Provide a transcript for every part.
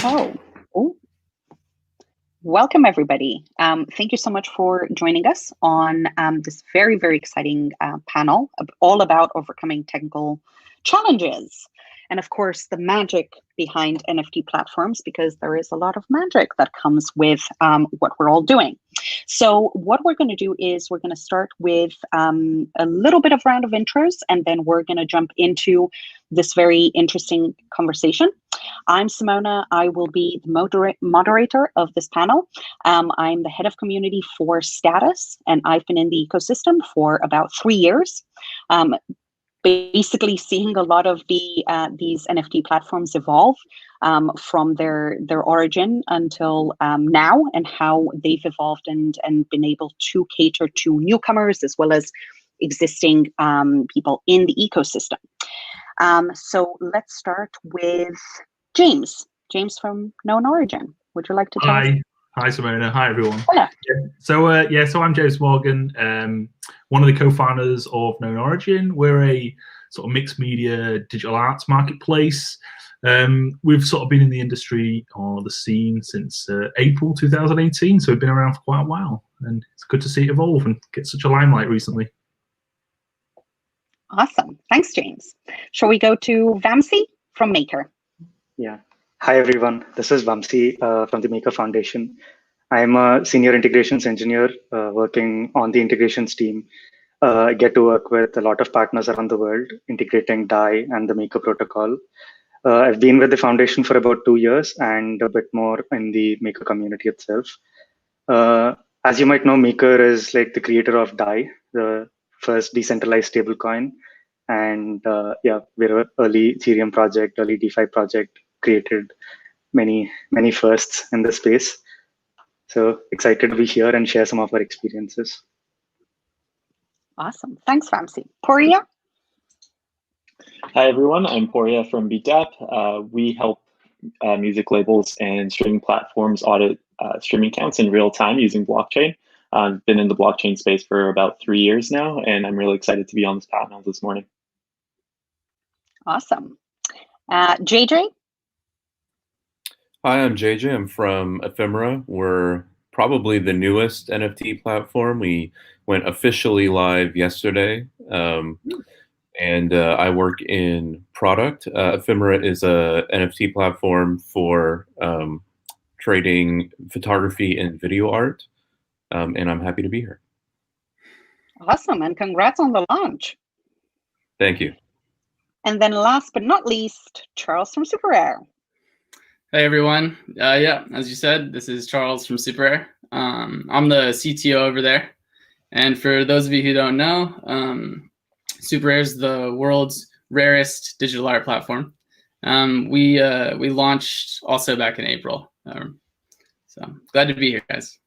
Oh, oh. Welcome, everybody. Thank you so much for joining us on this very, very exciting panel all about overcoming technical challenges. And of course, the magic behind NFT platforms, because there is a lot of magic that comes with what we're all doing. So what we're going to do is we're going to start with a little bit of round of intros, and then we're going to jump into this very interesting conversation. I'm Simona. I will be the moderator of this panel. I'm the head of community for Status, and I've been in the ecosystem for about 3 years. Basically seeing a lot of these NFT platforms evolve from their origin until now, and how they've evolved and been able to cater to newcomers as well as existing people in the ecosystem. So let's start with James. James from Known Origin. Would you like to tell us? Hi, Simona. Hi, everyone. Hello. So I'm James Morgan, one of the co-founders of Known Origin. We're a sort of mixed media digital arts marketplace. We've sort of been in the industry or the scene since April 2018, so we've been around for quite a while, and it's good to see it evolve and get such a limelight recently. Awesome. Thanks, James. Shall we go to Vamsi from Maker? Yeah. Hi, everyone. This is Vamsi from the Maker Foundation. I'm a senior integrations engineer working on the integrations team. I get to work with a lot of partners around the world, integrating DAI and the Maker protocol. I've been with the foundation for about 2 years and a bit more in the Maker community itself. As you might know, Maker is like the creator of DAI, the first decentralized stablecoin. And yeah, we're an early Ethereum project, early DeFi project, created many firsts in the space. So excited to be here and share some of our experiences. Awesome. Thanks, Vamsi. Poria? Hi, everyone. I'm Poria from BeatDApp. We help music labels and streaming platforms audit streaming accounts in real time using blockchain. I've been in the blockchain space for about 3 years now, and I'm really excited to be on this panel this morning. Awesome. JJ? Hi, I'm JJ. I'm from Ephemera. We're probably the newest NFT platform. We went officially live yesterday, and I work in product. Ephemera is a NFT platform for trading photography and video art, and I'm happy to be here. Awesome, and congrats on the launch. Thank you. And then last but not least, Charles from SuperRare. Hey everyone. Yeah, as you said, this is Charles from SuperRare. I'm the CTO over there. And for those of you who don't know, SuperRare is the world's rarest digital art platform. We launched also back in April. So glad to be here, guys.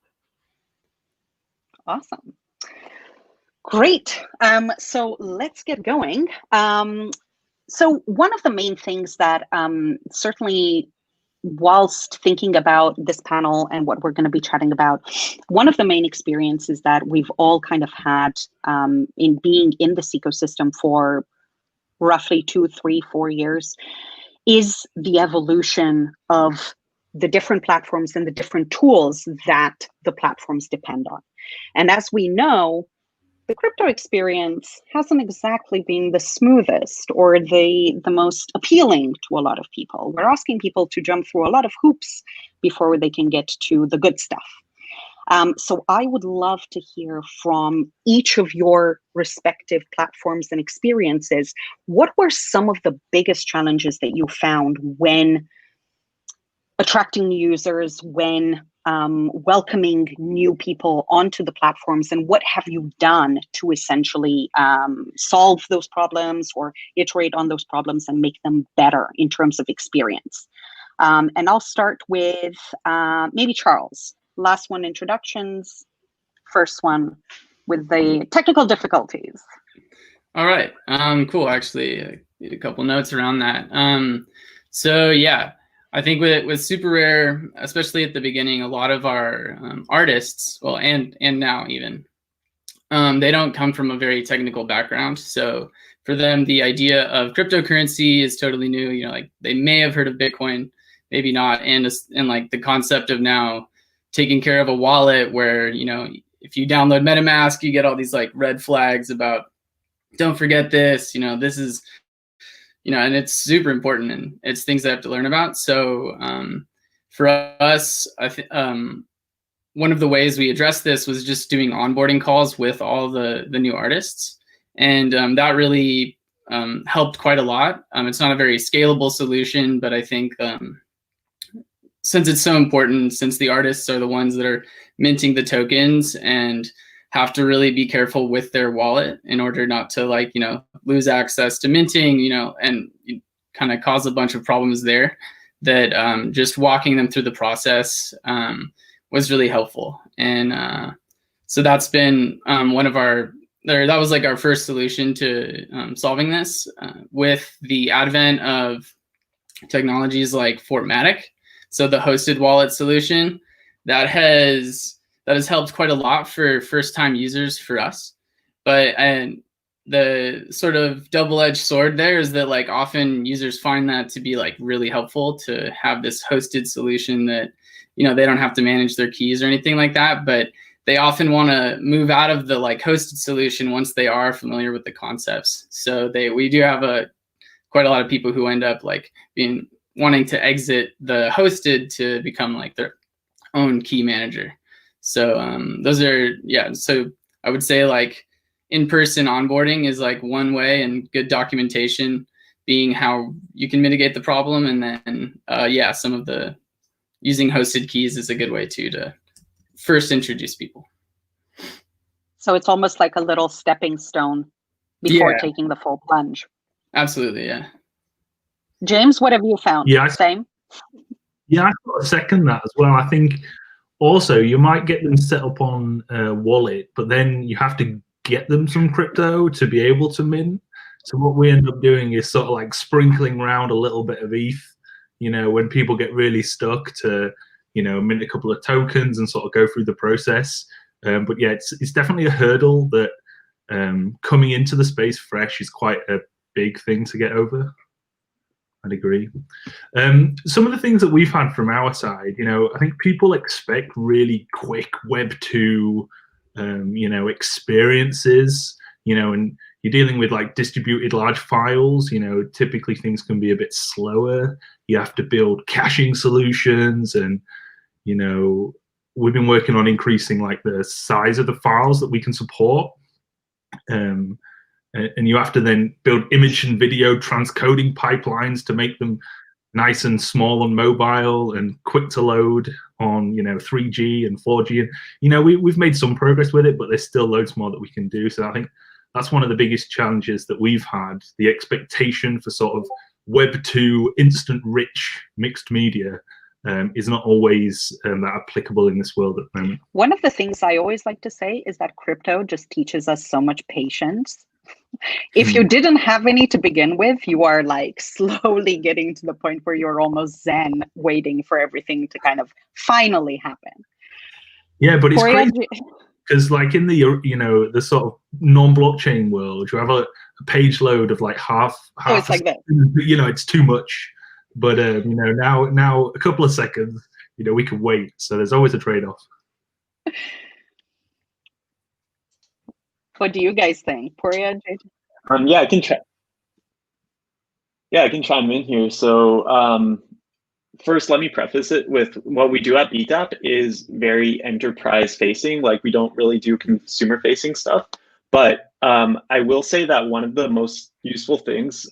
Awesome. Great. So let's get going. So one of the main things that certainly, whilst thinking about this panel and what we're going to be chatting about, one of the main experiences that we've all kind of had in being in this ecosystem for roughly 2, 3, 4 years is the evolution of the different platforms and the different tools that the platforms depend on. And as we know, the crypto experience hasn't exactly been the smoothest or the most appealing to a lot of people. We're asking people to jump through a lot of hoops before they can get to the good stuff. So I would love to hear from each of your respective platforms and experiences. What were some of the biggest challenges that you found when attracting new users, when welcoming new people onto the platforms, and what have you done to essentially solve those problems or iterate on those problems and make them better in terms of experience? And I'll start with maybe Charles. Last one, introductions. First one with the technical difficulties. All right, cool. Actually, I need a couple notes around that. So yeah, I think with SuperRare, especially at the beginning, a lot of our artists, well, and now even, they don't come from a very technical background. So for them, the idea of cryptocurrency is totally new. You know, like they may have heard of Bitcoin, maybe not. And like the concept of now taking care of a wallet where, you know, if you download MetaMask, you get all these like red flags about, don't forget this, you know, this is, you know, and it's super important and it's things I have to learn about. So for us, I think one of the ways we addressed this was just doing onboarding calls with all the new artists. And that really helped quite a lot. It's not a very scalable solution, but I think since it's so important, since the artists are the ones that are minting the tokens and have to really be careful with their wallet in order not to, like, you know, lose access to minting, you know, and kind of cause a bunch of problems there, that just walking them through the process was really helpful. And so that's been one of our, that was like our first solution to solving this. With the advent of technologies like Fortmatic, so the hosted wallet solution, that has helped quite a lot for first-time users for us. But and the sort of double-edged sword there is that, like, often users find that to be like really helpful to have this hosted solution that, you know, they don't have to manage their keys or anything like that, but they often want to move out of the like hosted solution once they are familiar with the concepts. So we do have quite a lot of people who end up like wanting to exit the hosted to become like their own key manager. So those are, yeah. So I would say like in-person onboarding is like one way, and good documentation being how you can mitigate the problem. And then yeah, some of the using hosted keys is a good way too to first introduce people. So it's almost like a little stepping stone before taking the full plunge. Absolutely, yeah. James, what have you found? Yeah, Same? Yeah, I sort of second that as well. I think also you might get them set up on a wallet, but then you have to get them some crypto to be able to mint. So what we end up doing is sort of like sprinkling around a little bit of ETH, you know, when people get really stuck, to, you know, mint a couple of tokens and sort of go through the process. But yeah, it's definitely a hurdle that coming into the space fresh is quite a big thing to get over. I'd agree. Some of the things that we've had from our side, you know, I think people expect really quick Web 2, you know, experiences, you know, and you're dealing with like distributed large files, you know, typically things can be a bit slower. You have to build caching solutions, and, you know, we've been working on increasing like the size of the files that we can support. And you have to then build image and video transcoding pipelines to make them nice and small and mobile and quick to load on, you know, 3G and 4G. And, you know, we've made some progress with it, but there's still loads more that we can do. So I think that's one of the biggest challenges that we've had. The expectation for sort of Web 2 instant rich mixed media is not always that applicable in this world at the moment. One of the things I always like to say is that crypto just teaches us so much patience. If you didn't have any to begin with, you are like slowly getting to the point where you're almost zen, waiting for everything to kind of finally happen. Yeah, but it's crazy because, like, in the, you know, the sort of non-blockchain world, you have a page load of like half it's like that. You know, it's too much. But you know, now a couple of seconds, you know, we can wait. So there's always a trade-off. What do you guys think, Poria? Yeah, I can chime in here. So first, let me preface it with what we do at BTAP is very enterprise facing. Like, we don't really do consumer facing stuff. But I will say that one of the most useful things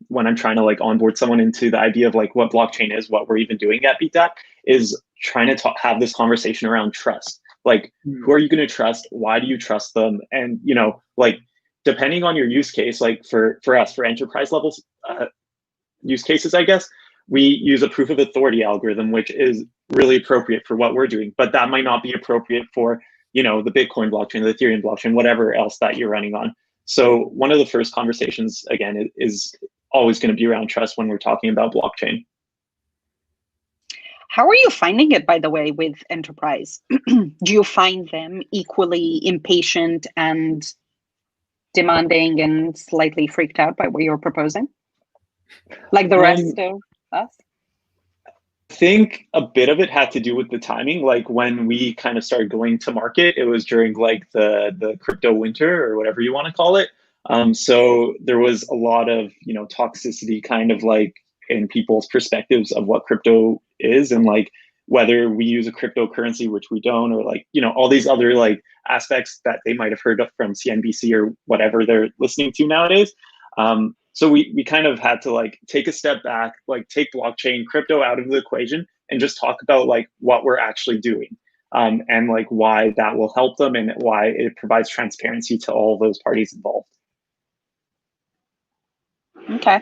when I'm trying to like onboard someone into the idea of like what blockchain is, what we're even doing at BTAP, is trying to have this conversation around trust. Like, who are you going to trust? Why do you trust them? And, you know, like, depending on your use case, like for us, for enterprise levels use cases, I guess, we use a proof of authority algorithm, which is really appropriate for what we're doing, but that might not be appropriate for, you know, the Bitcoin blockchain, the Ethereum blockchain, whatever else that you're running on. So one of the first conversations, again, is always going to be around trust when we're talking about blockchain. How are you finding it, by the way, with enterprise? Do you find them equally impatient and demanding and slightly freaked out by what you're proposing? Like the rest of us? think a bit of it had to do with the timing. Like when we kind of started going to market, it was during like the crypto winter or whatever you want to call it. So there was a lot of, you know, toxicity kind of like in people's perspectives of what crypto is, and like whether we use a cryptocurrency, which we don't, or like, you know, all these other like aspects that they might have heard of from CNBC or whatever they're listening to nowadays. So we kind of had to like take a step back, like take blockchain crypto out of the equation and just talk about like what we're actually doing, and like why that will help them and why it provides transparency to all those parties involved. Okay.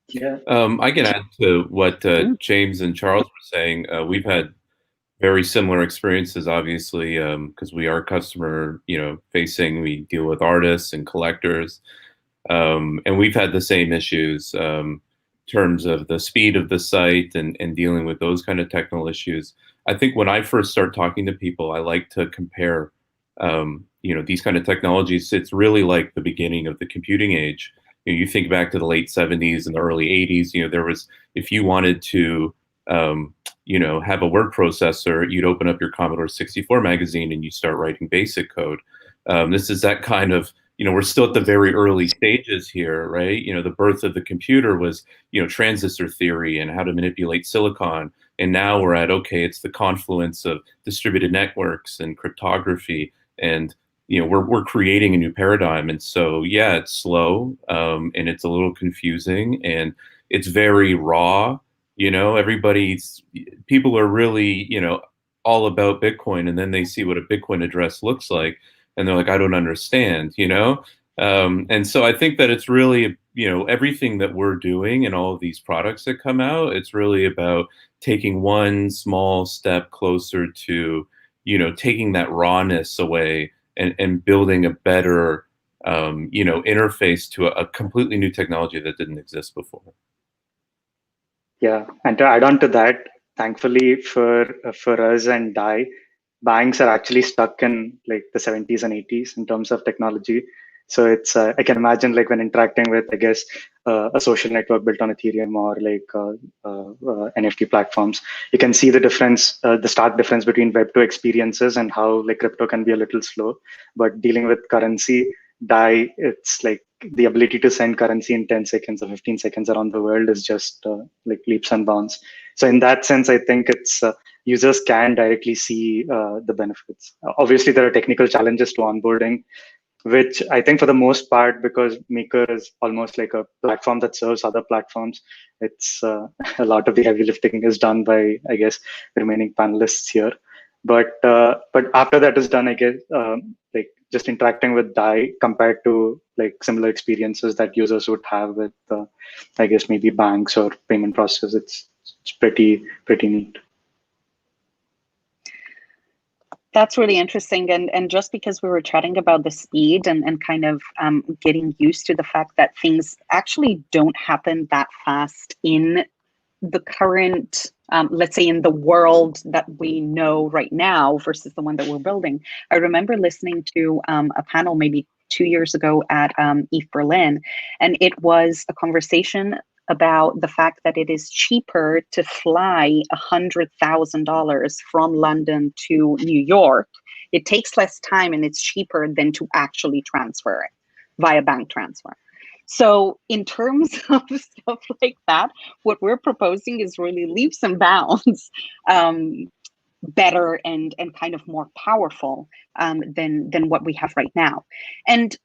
Yeah. I can add to what James and Charles were saying. We've had very similar experiences, obviously, because we are customer, facing. We deal with artists and collectors, and we've had the same issues in terms of the speed of the site and dealing with those kind of technical issues. I think when I first start talking to people, I like to compare, these kind of technologies. It's really like the beginning of the computing age. You think back to the late 70s and the early 80s. There was, if you wanted to have a word processor, you'd open up your Commodore 64 magazine and you start writing basic code. This is that kind of, we're still at the very early stages here, right? The birth of the computer was, transistor theory and how to manipulate silicon. And now we're at, okay, it's the confluence of distributed networks and cryptography. And, we're creating a new paradigm. And so, yeah, it's slow, and it's a little confusing, and it's very raw. People are really, all about Bitcoin, and then they see what a Bitcoin address looks like, and they're like, I don't understand, and so I think that it's really, everything that we're doing and all of these products that come out, it's really about taking one small step closer to, taking that rawness away and building a better, interface to a completely new technology that didn't exist before. Yeah, and to add on to that, thankfully for us and DAI, banks are actually stuck in like the 70s and 80s in terms of technology. So it's I can imagine like when interacting with, I guess, a social network built on Ethereum or like NFT platforms, you can see the difference, the stark difference between Web2 experiences and how like crypto can be a little slow. But dealing with currency, DAI, it's like the ability to send currency in 10 seconds or 15 seconds around the world is just like leaps and bounds. So in that sense, I think it's users can directly see the benefits. Obviously, there are technical challenges to onboarding, which I think for the most part, because Maker is almost like a platform that serves other platforms, it's a lot of the heavy lifting is done by, I guess, the remaining panelists here. But after that is done, I guess, like just interacting with DAI compared to like similar experiences that users would have with, I guess, maybe banks or payment processors, it's pretty neat. That's really interesting. And just because we were chatting about the speed and kind of getting used to the fact that things actually don't happen that fast in the current, let's say in the world that we know right now versus the one that we're building. I remember listening to a panel maybe 2 years ago at ETH Berlin, and it was a conversation about the fact that it is cheaper to fly $100,000 from London to New York. It takes less time and it's cheaper than to actually transfer it via bank transfer. So in terms of stuff like that, what we're proposing is really leaps and bounds better and kind of more powerful than what we have right now. And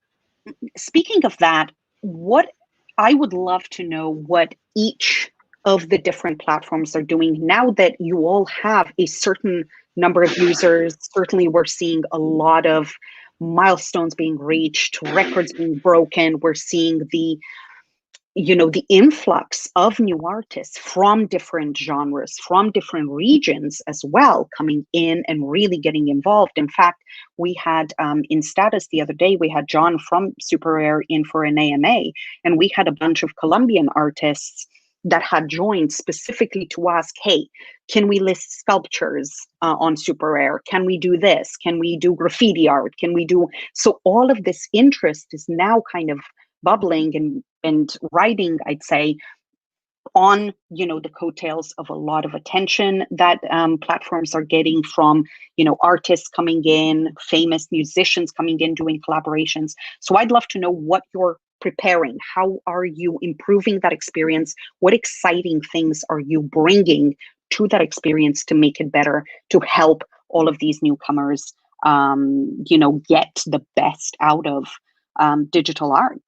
speaking of that, what I would love to know what each of the different platforms are doing now that you all have a certain number of users. Certainly, we're seeing a lot of milestones being reached, records being broken. We're seeing the influx of new artists from different genres, from different regions as well, coming in and really getting involved. In fact, we had in status the other day, we had John from Super Rare in for an AMA, and we had a bunch of Colombian artists that had joined specifically to ask, hey, can we list sculptures on Super Rare? Can we do this? Can we do graffiti art? Can we do... So all of this interest is now kind of bubbling and writing, I'd say, on, the coattails of a lot of attention that platforms are getting from, artists coming in, famous musicians coming in, doing collaborations. So I'd love to know what you're preparing. How are you improving that experience? What exciting things are you bringing to that experience to make it better, to help all of these newcomers, get the best out of digital art?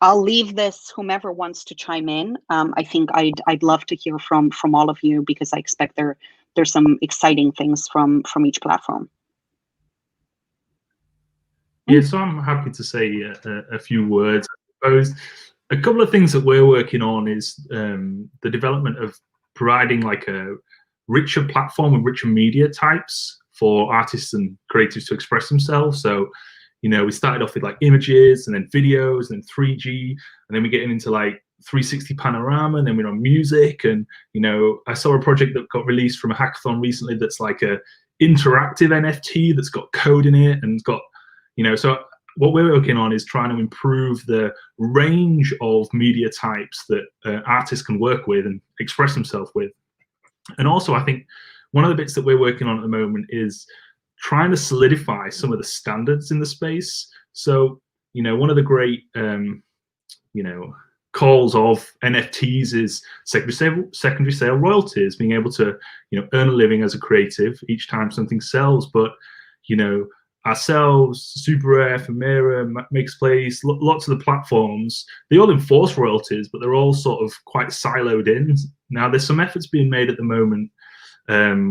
I'll leave this, whomever wants to chime in. I think I'd love to hear from all of you, because I expect there's some exciting things from each platform. Yeah, so I'm happy to say a few words. I suppose a couple of things that we're working on is the development of providing like a richer platform and richer media types for artists and creatives to express themselves. So, we started off with like images, and then videos, and then 3G, and then we get into like 360 panorama, and then we're on music. And I saw a project that got released from a hackathon recently that's like a interactive NFT that's got code in it, and got so what we're working on is trying to improve the range of media types that artists can work with and express themselves with. And also, I think one of the bits that we're working on at the moment is trying to solidify some of the standards in the space. So, one of the great, calls of NFTs is secondary sale royalties, being able to, earn a living as a creative each time something sells. But, ourselves, Super Rare, Ephemera, Makespace, lots of the platforms, they all enforce royalties, but they're all sort of quite siloed in. Now, there's some efforts being made at the moment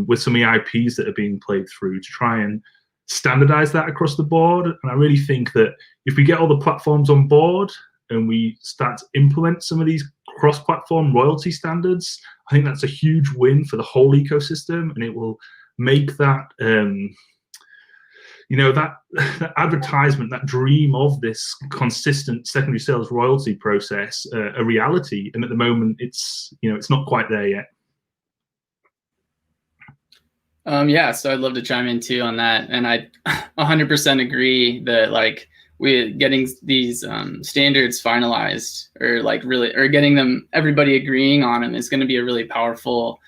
with some EIPs that are being played through to try and standardize that across the board. And I really think that if we get all the platforms on board and we start to implement some of these cross-platform royalty standards, I think that's a huge win for the whole ecosystem, and it will make that that advertisement, that dream of this consistent secondary sales royalty process a reality. And at the moment, it's not quite there yet. Yeah, so I'd love to chime in too on that, and I 100% agree that like we're getting these standards finalized, or getting them, everybody agreeing on them, is going to be a really powerful,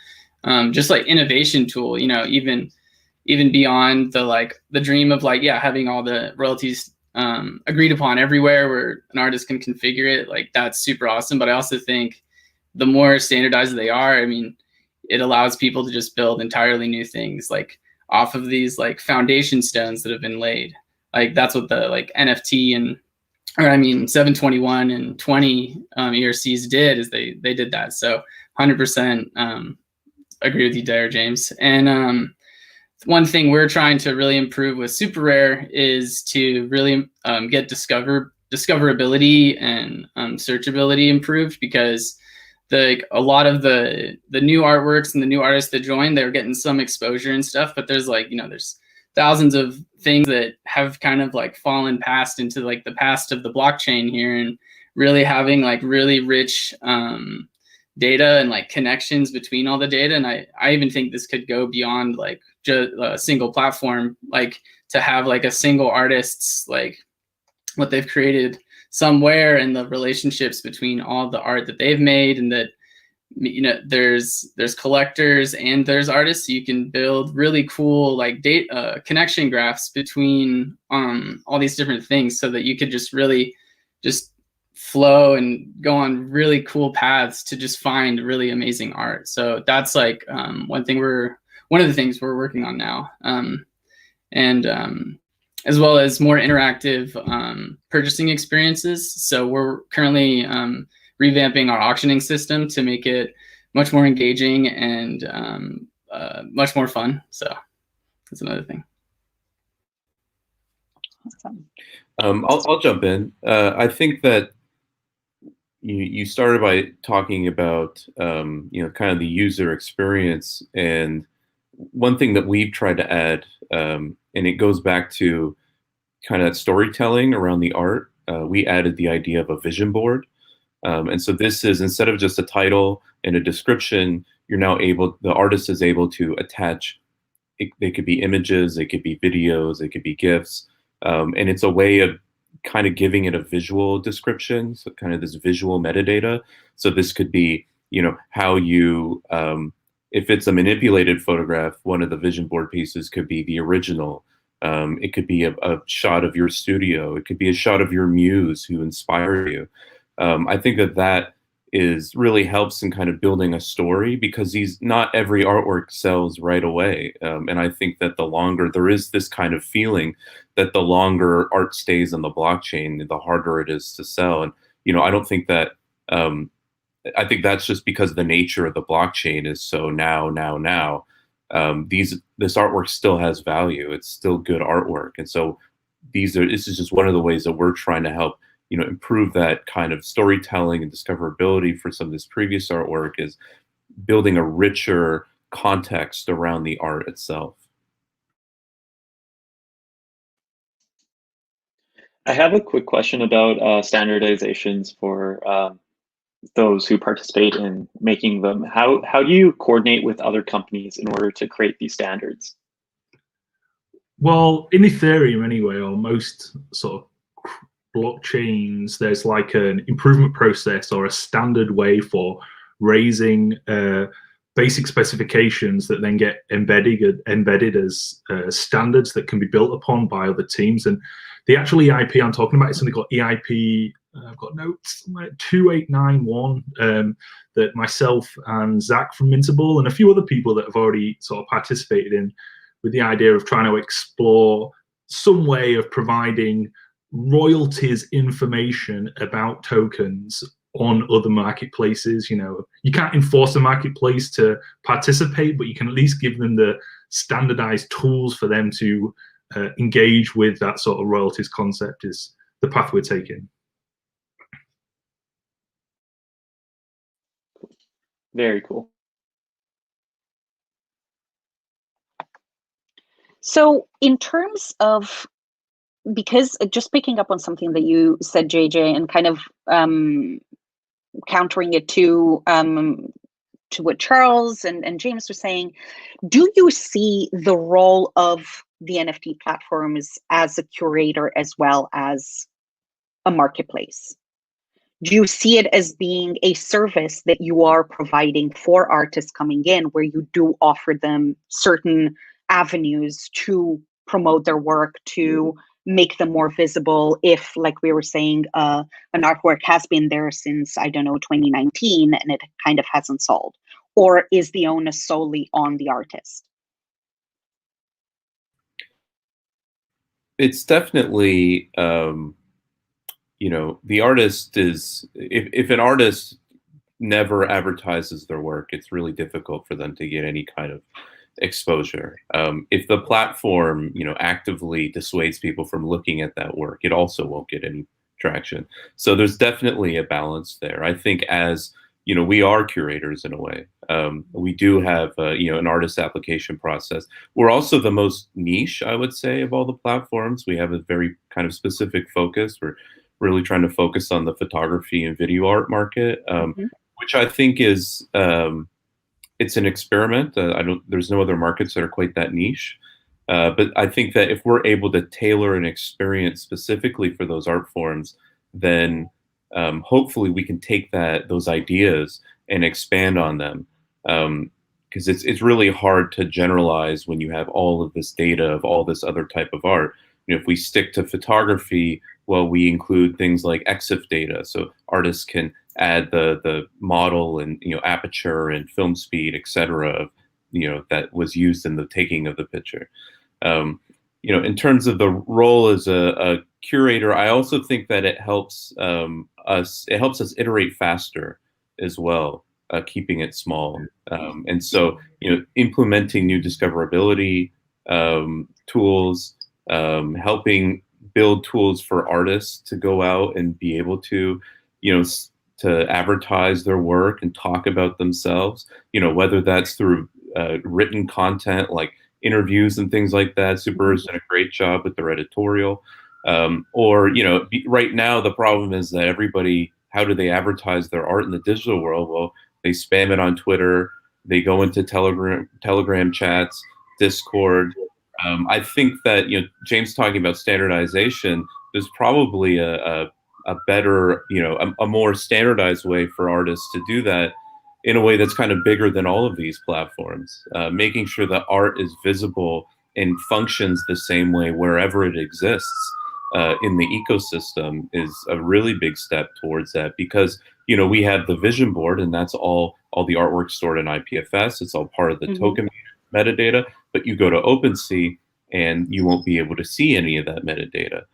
just like innovation tool. Even beyond the dream of having all the royalties agreed upon everywhere where an artist can configure it. Like, that's super awesome. But I also think the more standardized they are, it allows people to just build entirely new things off of these foundation stones that have been laid. That's what the NFT 721 and 20 ERCs did, is they did that. So 100% agree with you there, James. And one thing we're trying to really improve with Super Rare is to really get discoverability and searchability improved, because a lot of the new artworks and the new artists that join, they're getting some exposure and stuff, but there's there's thousands of things that have kind of fallen past into the past of the blockchain here, and really having really rich data and connections between all the data. And I even think this could go beyond just a single platform, to have a single artist's what they've created somewhere, and the relationships between all the art that they've made, and that there's collectors and there's artists. So you can build really cool data connection graphs between all these different things, so that you could just really just flow and go on really cool paths to just find really amazing art. So that's one of the things we're working on now, and as well as more interactive purchasing experiences. So we're currently revamping our auctioning system to make it much more engaging and much more fun. So that's another thing. Awesome. I'll jump in. I think that you started by talking about kind of the user experience, and one thing that we've tried to add, and it goes back to kind of storytelling around the art. We added the idea of a vision board. And so this is, instead of just a title and a description, the artist is able to attach, they could be images, they could be videos, they could be GIFs. And it's a way of kind of giving it a visual description, so kind of this visual metadata. So this could be, how you, if it's a manipulated photograph, one of the vision board pieces could be the original. It could be a shot of your studio. It could be a shot of your muse who inspired you. I think that is really helps in kind of building a story, because not every artwork sells right away. And I think that the longer there is this kind of feeling that the longer art stays on the blockchain, the harder it is to sell. And, I don't think that, I think that's just because the nature of the blockchain is so now. This artwork still has value. It's still good artwork. And so this is just one of the ways that we're trying to help, improve that kind of storytelling and discoverability for some of this previous artwork, is building a richer context around the art itself. I have a quick question about standardizations for those who participate in making them. How do you coordinate with other companies in order to create these standards? Well, in Ethereum anyway, or most sort of blockchains, there's like an improvement process or a standard way for raising basic specifications that then get embedded as standards that can be built upon by other teams. And the actual EIP I'm talking about is something called EIP, I've got notes, 2891, that myself and Zach from Mintable and a few other people that have already sort of participated in, with the idea of trying to explore some way of providing royalties information about tokens on other marketplaces. You can't enforce a marketplace to participate, but you can at least give them the standardized tools for them to engage with that sort of royalties concept, is the path we're taking. Very cool. So in terms of, because just picking up on something that you said, JJ, and kind of countering it to what Charles and James were saying, do you see the role of the NFT platforms as a curator as well as a marketplace? Do you see it as being a service that you are providing for artists coming in, where you do offer them certain avenues to promote their work, to make them more visible, if, like we were saying, an artwork has been there since, 2019, and it kind of hasn't sold? Or is the onus solely on the artist? It's definitely, the artist is, if an artist never advertises their work, it's really difficult for them to get any kind of exposure. If the platform, actively dissuades people from looking at that work, it also won't get any traction. So there's definitely a balance there. I think as, we are curators in a way. We do have, an artist application process. We're also the most niche, I would say, of all the platforms. We have a very kind of specific focus. We're really trying to focus on the photography and video art market, which I think is, it's an experiment. There's no other markets that are quite that niche. But I think that if we're able to tailor an experience specifically for those art forms, then hopefully we can take those ideas and expand on them. Because it's really hard to generalize when you have all of this data of all this other type of art. If we stick to photography, well, we include things like EXIF data, so artists can add the model and aperture and film speed, etc. That was used in the taking of the picture. In terms of the role as a curator, I also think that it helps us iterate faster as well, keeping it small. And so implementing new discoverability tools, helping build tools for artists to go out and be able to, to advertise their work and talk about themselves, whether that's through written content like interviews and things like that. Super's done a great job with their editorial. Or, right now the problem is that everybody, how do they advertise their art in the digital world? Well, they spam it on Twitter, they go into Telegram chats, Discord. I think that, James talking about standardization, there's probably a better, a more standardized way for artists to do that in a way that's kind of bigger than all of these platforms, making sure that art is visible and functions the same way wherever it exists in the ecosystem is a really big step towards that, because we have the vision board, and that's all the artwork stored in IPFS. It's all part of the token metadata, but you go to OpenSea and you won't be able to see any of that metadata.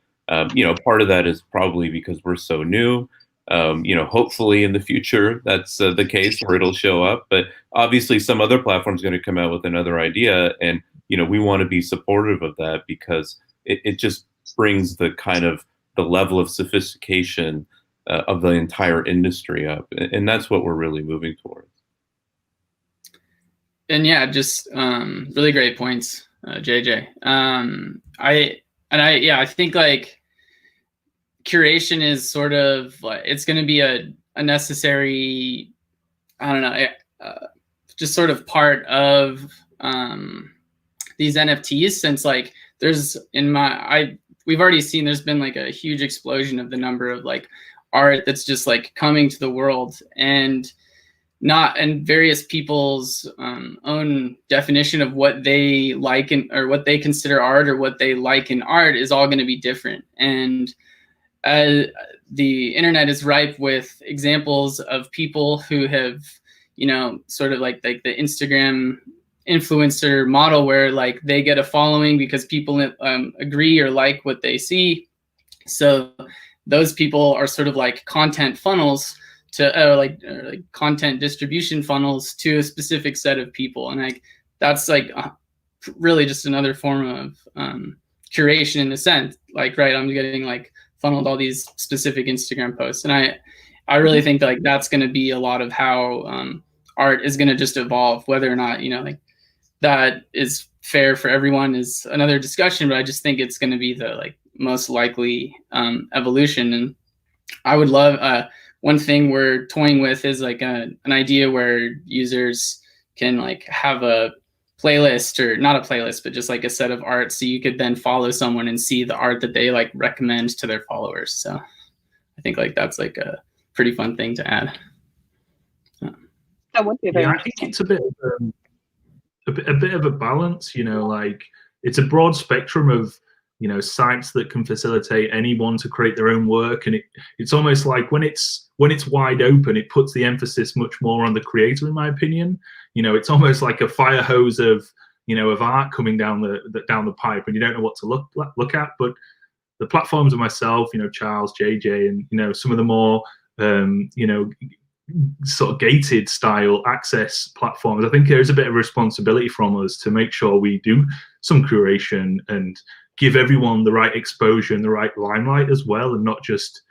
Part of that is probably because we're so new. Hopefully in the future that's the case where it'll show up, but obviously some other platform's going to come out with another idea, and we want to be supportive of that, because it just brings the kind of the level of sophistication of the entire industry up, and that's what we're really moving towards. And yeah, just really great points, JJ. I think like curation is sort of like, it's going to be a necessary, I don't know, just sort of part of these NFTs, since like we've already seen there's been like a huge explosion of the number of like art that's just like coming to the world, and various people's own definition of what they like or what they consider art or what they like in art is all going to be different. And the internet is ripe with examples of people who have, sort of like the Instagram influencer model, where like they get a following because people agree or like what they see. So those people are sort of like content funnels to like content distribution funnels to a specific set of people, and like that's like really just another form of curation in a sense. Like, right, I'm getting like funneled all these specific Instagram posts, and I really think that, like, that's going to be a lot of how art is going to just evolve. Whether or not like that is fair for everyone is another discussion, but I just think it's going to be the like most likely evolution. And I would love one thing we're toying with is like an idea where users can like have a playlist, or not a playlist, but just like a set of art, so you could then follow someone and see the art that they like recommend to their followers. So I think like that's like a pretty fun thing to add. That would be very I think it's a bit of a balance, like it's a broad spectrum of sites that can facilitate anyone to create their own work, and it's almost like when it's wide open, it puts the emphasis much more on the creator, in my opinion. It's almost like a fire hose of of art coming down the pipe, and you don't know what to look at. But the platforms of myself, Charles, JJ, and some of the more sort of gated style access platforms, I think there's a bit of responsibility from us to make sure we do some curation and give everyone the right exposure and the right limelight as well, and not just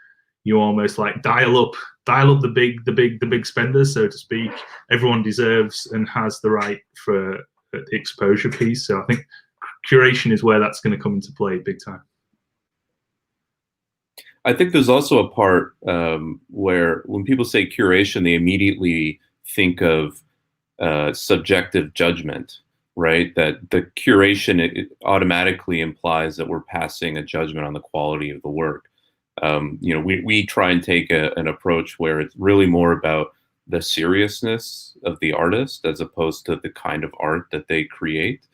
you almost like dial up the big spenders, so to speak. Everyone deserves and has the right for the exposure piece. So I think curation is where that's going to come into play big time. I think there's also a part where when people say curation, they immediately think of subjective judgment, right? That the curation, it automatically implies that we're passing a judgment on the quality of the work. We try and take an approach where it's really more about the seriousness of the artist as opposed to the kind of art that they create.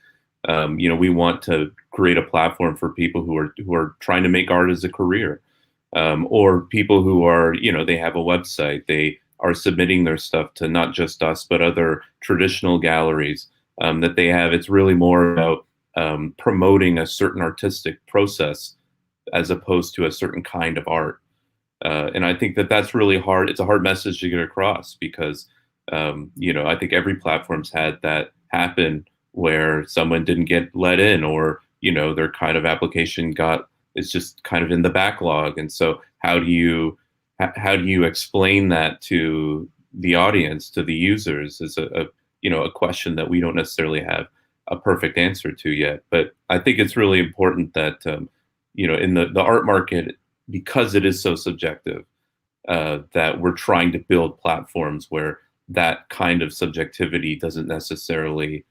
We want to create a platform for people who are trying to make art as a career. Or people who are, they have a website, they are submitting their stuff to not just us, but other traditional galleries that they have. It's really more about promoting a certain artistic process as opposed to a certain kind of art. And I think that that's really hard. It's a hard message to get across because, I think every platform's had that happen where someone didn't get let in, or, their kind of application is just kind of in the backlog. And so how do you explain that to the audience, to the users, is a question that we don't necessarily have a perfect answer to yet. But I think it's really important that, in the art market, because it is so subjective, that we're trying to build platforms where that kind of subjectivity doesn't necessarily,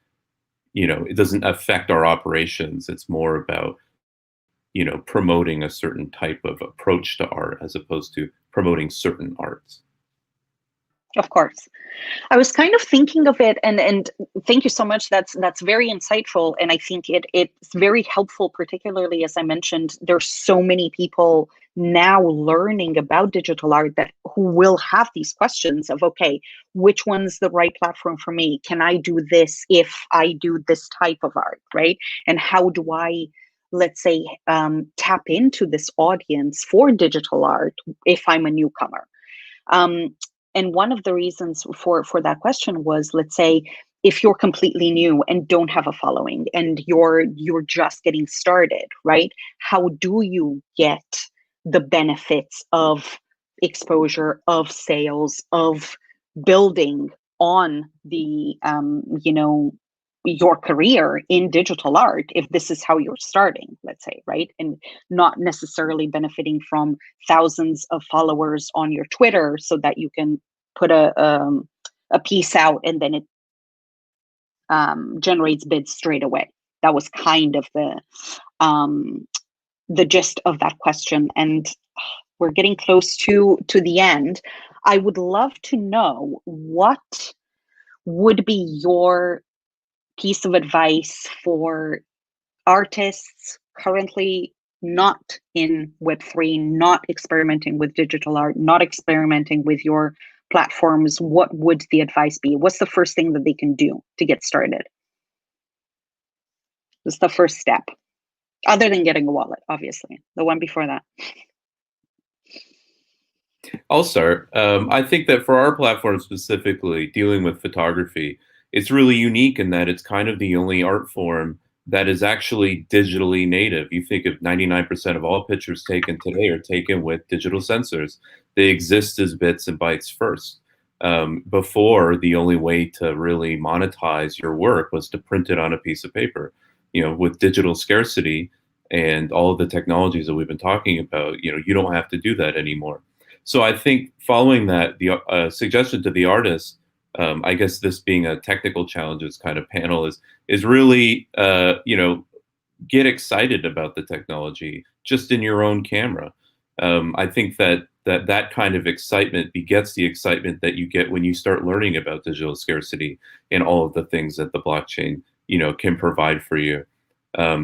it doesn't affect our operations. It's more about promoting a certain type of approach to art as opposed to promoting certain arts. Of course. I was kind of thinking of it, and thank you so much. That's very insightful, and I think it's very helpful, particularly as I mentioned, there's so many people now learning about digital art who will have these questions of, okay, which one's the right platform for me? Can I do this if I do this type of art, right? And how do I, let's say, tap into this audience for digital art if I'm a newcomer? And one of the reasons for that question was, let's say, if you're completely new and don't have a following and you're just getting started, right? How do you get the benefits of exposure, of sales, of building on the, your career in digital art if this is how you're starting, let's say, right? And not necessarily benefiting from thousands of followers on your Twitter so that you can put a piece out and then it generates bids straight away. That was kind of the gist of that question. And we're getting close to the end. I would love to know, what would be your piece of advice for artists currently not in Web3, not experimenting with digital art, not experimenting with your platforms? What would the advice be? What's the first thing that they can do to get started? What's the first step? Other than getting a wallet, obviously. The one before that. I'll start. I think that for our platform specifically, dealing with photography, it's really unique in that it's kind of the only art form that is actually digitally native. You think of 99% of all pictures taken today are taken with digital sensors. They exist as bits and bytes first. Before, the only way to really monetize your work was to print it on a piece of paper. With digital scarcity and all of the technologies that we've been talking about, you don't have to do that anymore. So I think following that, the suggestion to the artist, I guess this being a technical challenges kind of panel, is really, get excited about the technology just in your own camera. I think that kind of excitement begets the excitement that you get when you start learning about digital scarcity and all of the things that the blockchain, can provide for you.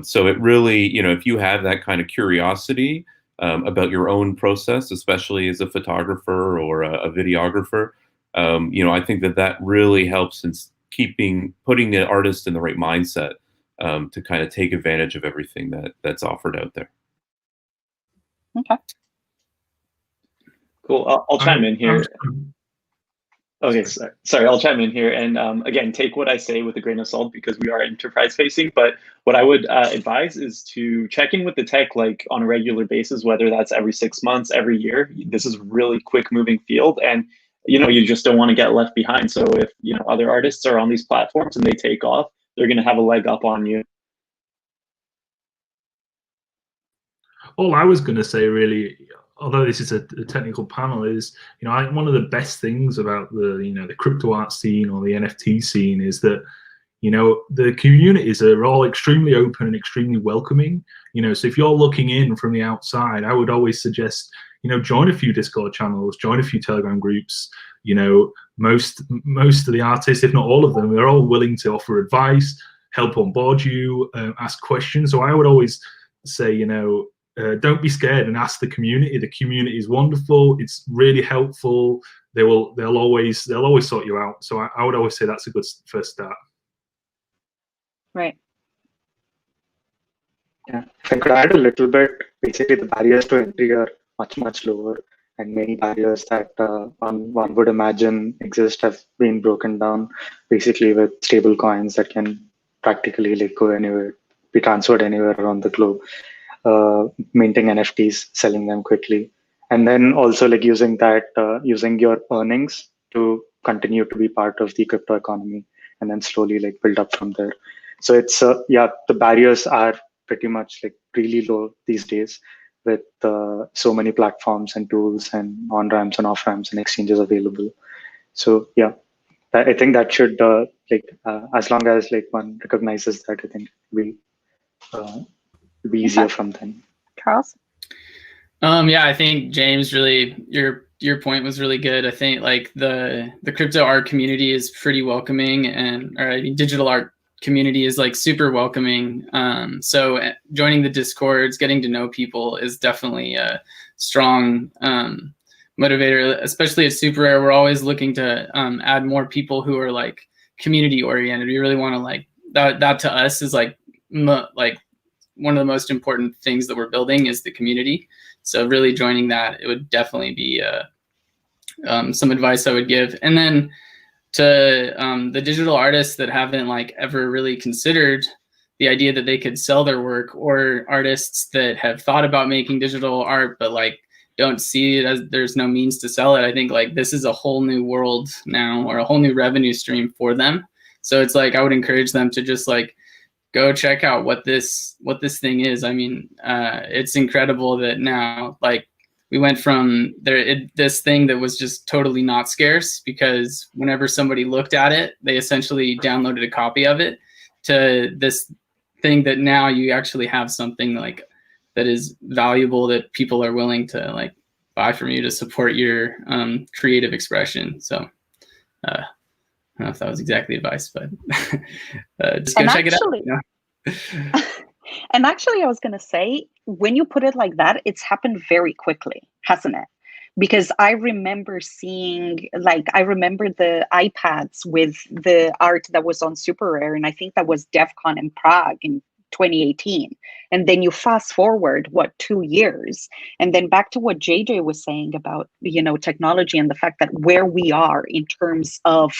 So it really, if you have that kind of curiosity about your own process, especially as a photographer or a videographer, I think that really helps in putting the artist in the right mindset to kind of take advantage of everything that's offered out there. Okay. Cool. I'll chime in here. Okay, sorry, I'll chime in here. And again, take what I say with a grain of salt because we are enterprise facing. But what I would advise is to check in with the tech like on a regular basis, whether that's every 6 months, every year. This is a really quick moving field. And you just don't want to get left behind. So if other artists are on these platforms and they take off, they're going to have a leg up on you. All I was going to say, really, although this is a technical panel, is one of the best things about the crypto art scene or the NFT scene is that the communities are all extremely open and extremely welcoming. So if you're looking in from the outside, I would always suggest join a few Discord channels, join a few Telegram groups. Most of the artists, if not all of them, they're all willing to offer advice, help onboard you, ask questions. So I would always say, don't be scared and ask the community. The community is wonderful. It's really helpful. They'll always sort you out. So I would always say that's a good first start. Right. Yeah, if I could add a little bit, basically the barriers to entry are much lower, and many barriers that one would imagine exist have been broken down, basically with stable coins that can practically go anywhere, be transferred anywhere around the globe. Minting NFTs, selling them quickly, and then also using your earnings to continue to be part of the crypto economy, and then slowly build up from there. So it's the barriers are pretty much really low these days with so many platforms and tools and on ramps and off ramps and exchanges available. So yeah, I think that should as long as one recognizes that, I think we. Be easier from then. Charles? Yeah, I think James, really, your point was really good. I think like the crypto art community is pretty welcoming, or I mean, digital art community is like super welcoming. So joining the Discords, getting to know people is definitely a strong motivator, especially at Super Rare. We're always looking to add more people who are like community oriented. We really want to like that to us is like one of the most important things that we're building is the community. So really joining that, it would definitely be some advice I would give. And then to the digital artists that haven't like ever really considered the idea that they could sell their work, or artists that have thought about making digital art but like don't see it as there's no means to sell it, I think like this is a whole new world now, or a whole new revenue stream for them. So it's like I would encourage them to just like go check out what this thing is. I mean, it's incredible that now like we went from this thing that was just totally not scarce, because whenever somebody looked at it, they essentially downloaded a copy of it, to this thing that now you actually have something like that is valuable, that people are willing to like buy from you to support your creative expression. So I don't know if that was exactly advice, but just go check it out. You know? And actually, I was going to say, when you put it like that, it's happened very quickly, hasn't it? Because I remember seeing, like, I remember the iPads with the art that was on Super Rare, and I think that was DEF CON in Prague in 2018. And then you fast forward, 2 years? And then back to what JJ was saying about, you know, technology and the fact that where we are in terms of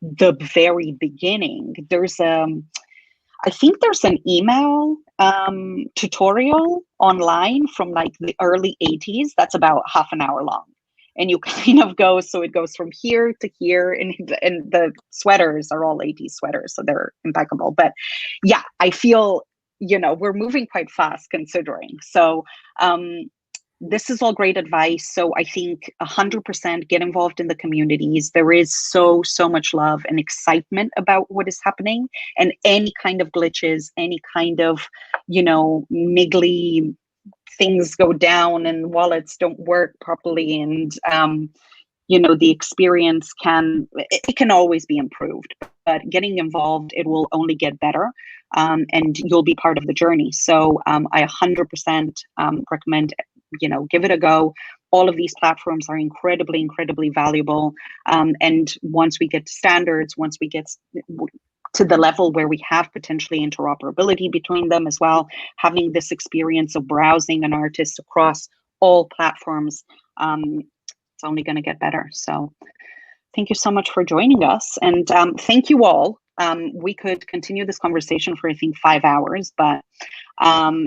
the very beginning, there's I think there's an email tutorial online from like the early 80s that's about half an hour long. And you kind of go, so it goes from here to here, and the sweaters are all 80s sweaters, so they're impeccable. But yeah, I feel, you know, we're moving quite fast considering. So this is all great advice. So I think 100% get involved in the communities. There is so much love and excitement about what is happening, and any kind of glitches, any kind of, you know, niggly things go down and wallets don't work properly, and you know, the experience can always be improved. But getting involved, it will only get better, and you'll be part of the journey. So I 100% recommend, you know, give it a go. All of these platforms are incredibly valuable. And once we get to standards, once we get to the level where we have potentially interoperability between them as well, having this experience of browsing an artist across all platforms, it's only going to get better. So thank you so much for joining us. And thank you all. We could continue this conversation for, I think, 5 hours, but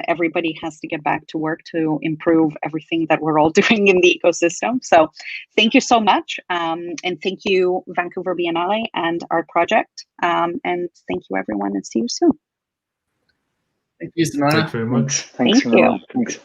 everybody has to get back to work to improve everything that we're all doing in the ecosystem. So thank you so much. And thank you, Vancouver Biennale and Art Project. And thank you, everyone, and see you soon. Thank you, Simona. Thank you very much. Thanks, Thank you. Thanks.